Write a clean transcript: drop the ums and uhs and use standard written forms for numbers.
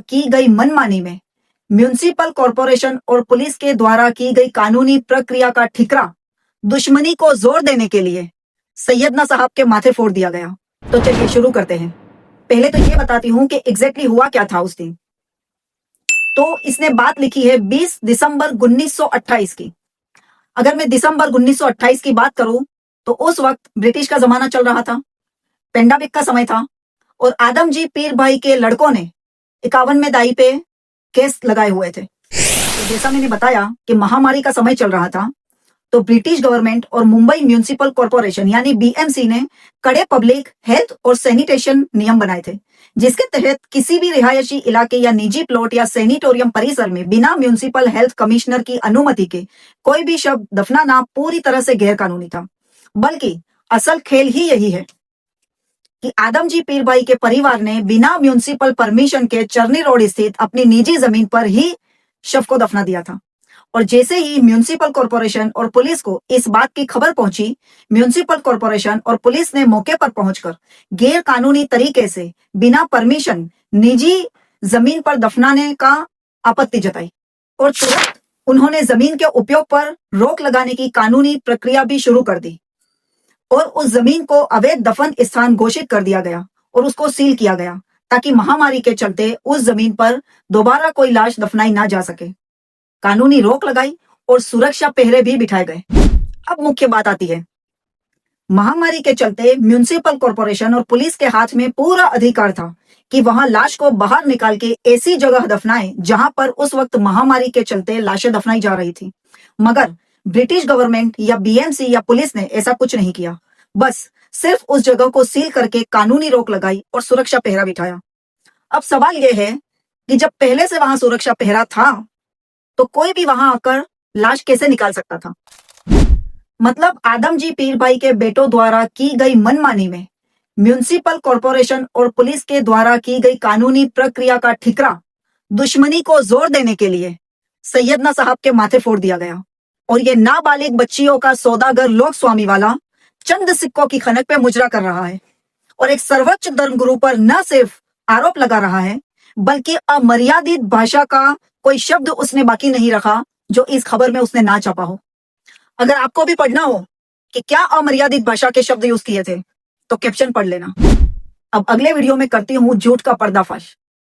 की गई मनमानी में म्युनिसिपल कॉरपोरेशन और पुलिस के द्वारा की गई कानूनी प्रक्रिया का ठिकरा दुश्मनी को जोर देने के लिए सैयदना साहब के माथे फोड़ दिया गया। तो चलिए शुरू करते हैं। पहले तो ये बताती हूँ कि एग्जैक्टली हुआ क्या था उस दिन। तो इसने बात लिखी है 20 दिसंबर 1928 की। अगर मैं दिसंबर 1928 की बात करूं तो उस वक्त ब्रिटिश का जमाना चल रहा था, पेंडामिक का समय था और आदमजी पीर भाई के लड़कों ने 51 में दाई पे केस लगाए हुए थे। तो जैसा मैंने बताया कि महामारी का समय चल रहा था, तो ब्रिटिश गवर्नमेंट और मुंबई म्युनिसिपल कॉरपोरेशन यानी बीएमसी ने कड़े पब्लिक हेल्थ और सैनिटेशन नियम बनाए थे, जिसके तहत किसी भी रिहायशी इलाके या निजी प्लॉट या सैनिटोरियम परिसर में बिना म्युनिसिपल हेल्थ कमिश्नर की अनुमति के कोई भी शव दफनाना पूरी तरह से गैर कानूनी था। बल्कि असल खेल ही यही है कि आदमजी पीर भाई के परिवार ने बिना म्युनिसिपल परमिशन के चरनी रोड स्थित अपनी निजी जमीन पर ही शव को दफना दिया था। और जैसे ही म्युनिसिपल कॉरपोरेशन और पुलिस को इस बात की खबर पहुंची, म्युनिसिपल कॉरपोरेशन और पुलिस ने मौके पर पहुंचकर गैर कानूनी तरीके से बिना परमिशन निजी जमीन पर दफनाने का आपत्ति जताई और तुरंत उन्होंने जमीन के उपयोग पर रोक लगाने की कानूनी प्रक्रिया भी शुरू कर दी और उस जमीन को अवैध दफन स्थान घोषित कर दिया गया और उसको सील किया गया, ताकि महामारी के चलते उस जमीन पर दोबारा कोई लाश दफनाई ना जा सके। कानूनी रोक लगाई और सुरक्षा पहरे भी बिठाए गए। अब मुख्य बात आती है, महामारी के चलते म्युनिसिपल कॉरपोरेशन और पुलिस के हाथ में पूरा अधिकार था कि वहां लाश को बाहर निकाल के ऐसी जगह दफनाए जहां पर उस वक्त महामारी के चलते लाशें दफनाई जा रही थी। मगर ब्रिटिश गवर्नमेंट या बीएमसी या पुलिस ने ऐसा कुछ नहीं किया, बस सिर्फ उस जगह को सील करके कानूनी रोक लगाई और सुरक्षा पहरा बिठाया। अब सवाल यह है कि जब पहले से वहां सुरक्षा पहरा था तो कोई भी वहां आकर लाश कैसे निकाल सकता था? मतलब आदमजी पीर भाई के बेटों द्वारा की गई मनमानी में म्युनिसिपल कॉरपोरेशन और पुलिस के द्वारा की गई कानूनी प्रक्रिया का ठिकरा दुश्मनी को जोर देने के लिए सैयदना साहब के माथे फोड़ दिया गया। और ये नाबालिग बच्चियों का सौदागर लोक स्वामी वाला चंद सिक्कों की खनक पे मुजरा कर रहा है और एक सर्वोच्च धर्मगुरु पर न सिर्फ आरोप लगा रहा है, बल्कि अमर्यादित भाषा का कोई शब्द उसने बाकी नहीं रखा जो इस खबर में उसने ना छापा हो। अगर आपको भी पढ़ना हो कि क्या अमर्यादित भाषा के शब्द यूज किए थे तो कैप्शन पढ़ लेना। अब अगले वीडियो में करती हूं झूठ का पर्दाफाश।